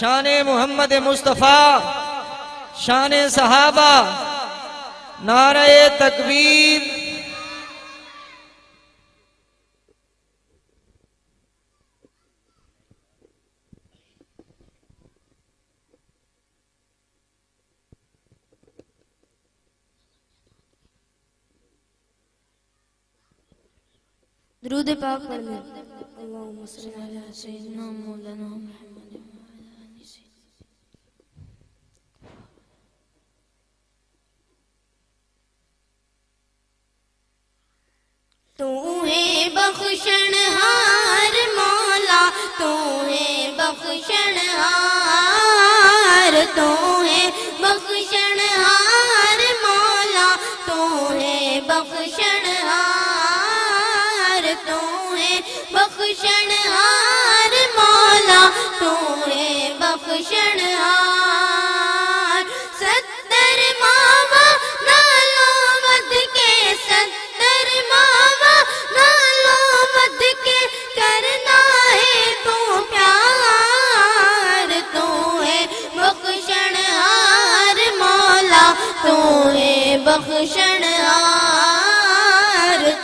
شان محمد مصطفیٰ، شان صحابہ، نعرہ تکبیر۔ درود پاک پڑھ لیں۔ اللہم صلی علی سیدنا مولانا محمد۔ تو ہے بخشنہار مولا، تو ہے بخشنہار، تو ہے بخشنہار مولا، تو ہے بخشنہار، تو ہے بخشنہار مولا، تو ہے بخشنہار۔ 70 ماوا نالو مد کے، 70 ماوا نالو مد کے، کرنا ہے تو پیار، تو ہے بخشنہار مولا، تو ہے بخشنہار،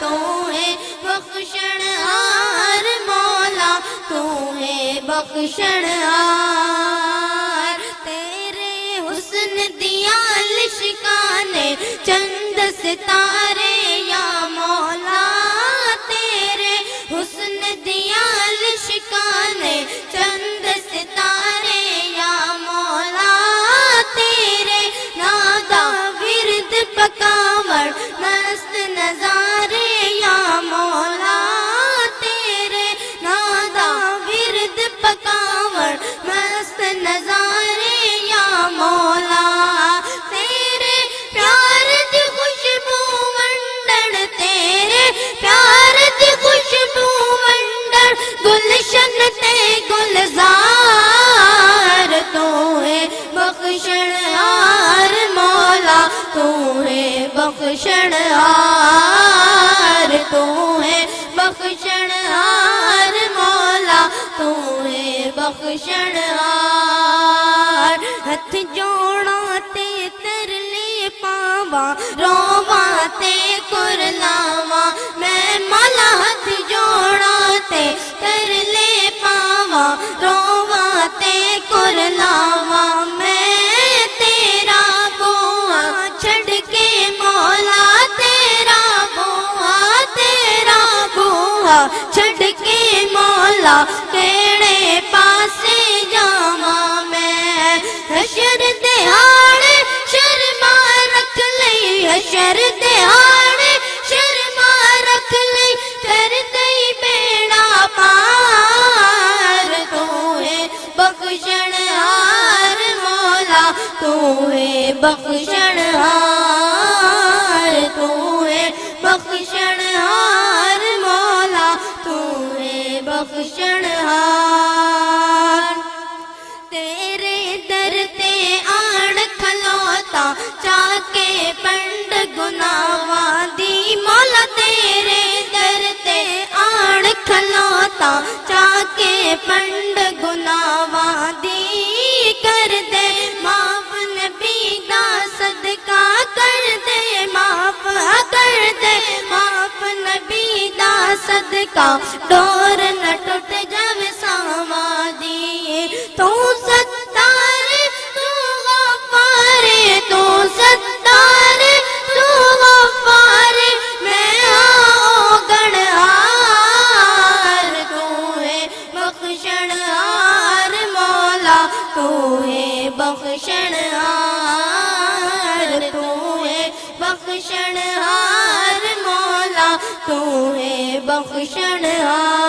تو ہے بخشنہار مولا، تو ہے بخشنہار۔ تیرے حسن دیا لشکانے چند ستارے یا مولا، تیرے حسن دیا لشکانے چند ستارے یا مولا، تیرے نادا ورد پکاور مست نظارے یا مولا، تیرے نادا ورد پکاور مست نظارے یا مولا، تیرے پیار دی خوشبو ونڈن، تیرے پیار دی خوشبو ونڈن، گلشن تے گلزار، تو ہے بخشنہار مولا، تو ہے بخشنہار، تو ہے بخشنہار مولا، تو ہے بخشنہار۔ ہتھ جوڑا تے ترلے پاواں، روواں تے کرلاواں میں مولا، ہتھ جوڑا تے ترلے پاواں، روواں تے کرلاواں میں تیرا بوا چھڑ کے مولا، تیرا بوا چھڑ کے مولا، کیڑے پاسے جاواں میں؟ حشر دہاڑے شرما رکھ لئی، حشر دہاڑے شرما رکھ لئی، کر دئی بیڑا پار، تو ہے بخشنہار مولا، تو ہے بخشنہار، تو ہے بخشنہار مولا، تو ہے بخشنہار۔ تیرے در تے آن کھلوتا چاکے پنڈ گناواں دی مولا، تیرے در تے آن کھلوتا چاکے پنڈ گناواں دی، کر دے معاف نبی دا صدقہ، کر دے معاف، کر دے معاف نبی دا صدقہ، ڈور نہ ٹوٹ جاوے ساواں دی، تو ستار تو غفار، تو ستار تو غفار، میں آؤ گنہار، تو ہے بخشنہار مولا، تو ہے بخشنہار، تو ہے بخشنہار مولا، تو ہے بخشنہار۔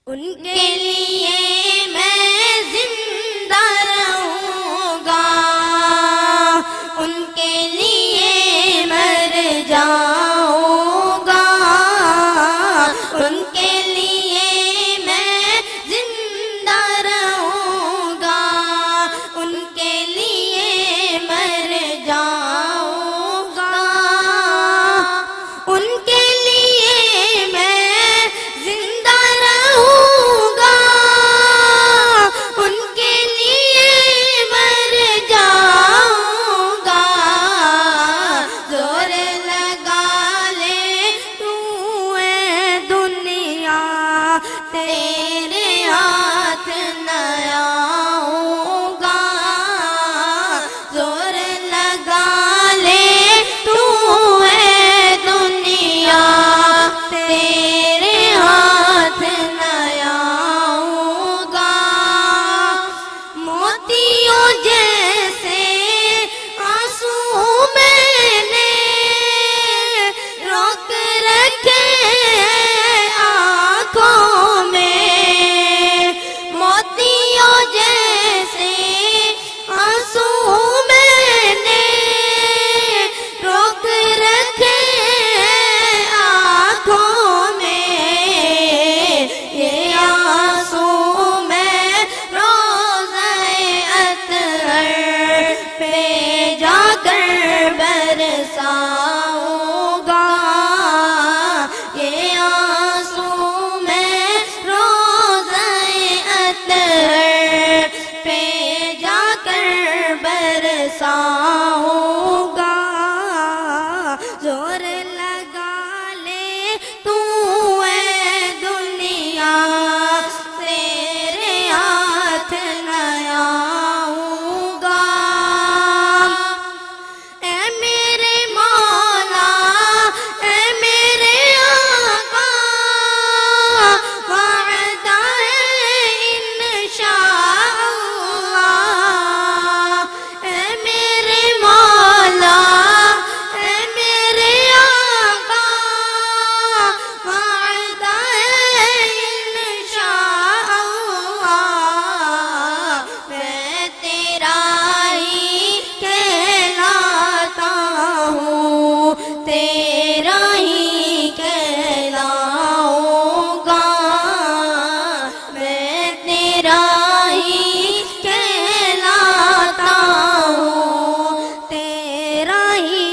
ان کے لیے میں زندہ رہوں گا، ان کے لیے مر جاؤں گا، ان کے لیے میں زندہ رہوں گا، ان کے لیے مر جاؤں گا۔ تیرے ہاتھ نہ آؤں گا زور لگا لے تو ہے دنیا تیرے ہاتھ نہ آؤں گا موتیوں جیسے آنسو میں نے روک رکھے آنکھوں میں موتیوں جیسے آنسو میں نے روک رکھے آنکھوں میں یہ آنسو میں روزہ اطہر پہ جا کر برساؤں گا یہ آنسو میں روزہ اطہر پہ جا کر برساؤں گا زور لگا لے تو اے دنیا تیرے ہاتھ نہ آؤں گا اے میرے مولا اے میرے آقا وعدہ ہے انشاءاللہ اے میرے مولا اے میرے آقا وعدہ ہے انشاءاللہ میں تیرا ہی کہلاتا ہوں تیرا ہی کہلاؤں گا میں تیرا ہی کہلاتا ہوں تیرا ہی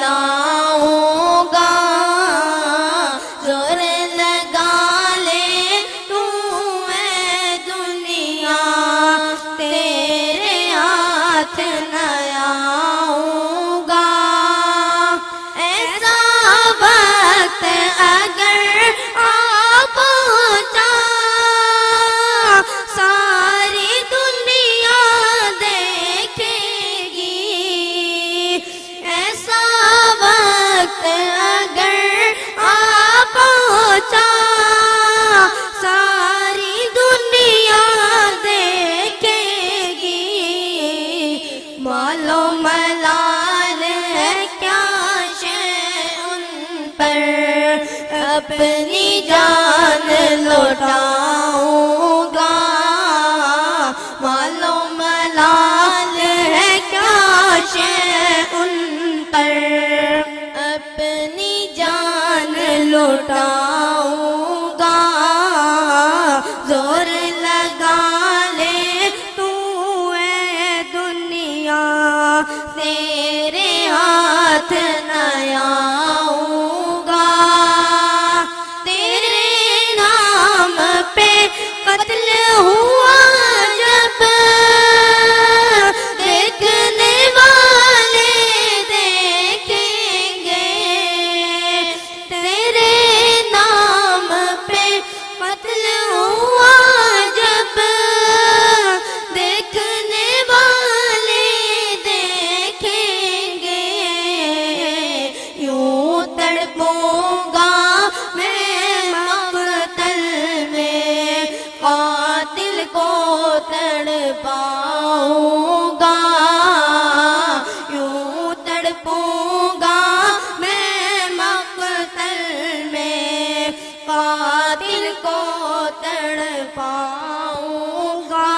کہلاؤں گا زور لگا لے تو اے دنیا تیرے ہاتھ نہ آؤں گا ایسا وقت اگر آ پہنچا ساری دنیا دیکھے گی ایسا وقت اگر آ پہنچا ساری دنیا دیکھے گی مال و ملال ہے کیا شے ان پر اپنی جان لوٹاؤں گا مال و ملال ہے کیا شے ان پر اپنی جان لوٹاؤں گا زور لگا لے تو اے دنیا تیرے ہاتھ نہ آؤں گا تیرے نام پہ قتل ہوا جب دیکھنے والے دیکھیں گے تیرے نام پہ قتل ہوا جب دیکھنے والے دیکھیں گے یوں تڑپوں گا میں مقتل میں قاتل کو تڑپاؤں گا یوں تڑپوں گا میں مقتل میں قاتل کو تڑپاؤں گا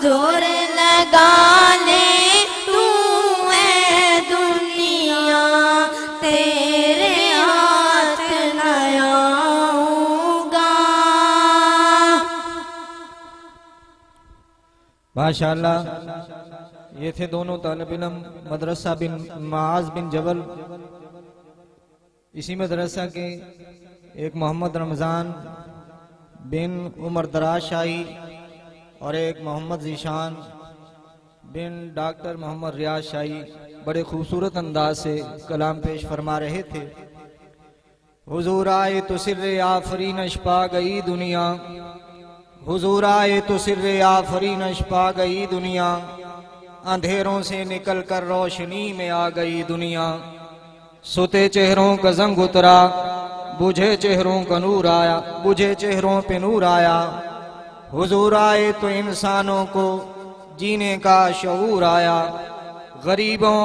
زور لگا لے تو اے دنیا تیرے ہاتھ نہ آؤں گا ماشاءاللہ یہ تھے دونوں طالب علم مدرسہ بن معاذ بن جبل اسی مدرسہ کے ایک محمد رمضان بن عمر دراز شاہی اور ایک محمد ذیشان بن ڈاکٹر محمد ریاض شاہی بڑے خوبصورت انداز سے کلام پیش فرما رہے تھے۔ حضور آئے تو سر آفرینش پا گئی دنیا، حضور آئے تو سر آفرینش پا گئی دنیا، اندھیروں سے نکل کر روشنی میں آ گئی دنیا، سوتے چہروں کا زنگ اترا، بجھے چہروں کا نور آیا، بجھے چہروں پہ نور آیا، حضور آئے تو انسانوں کو جینے کا شعور آیا، غریبوں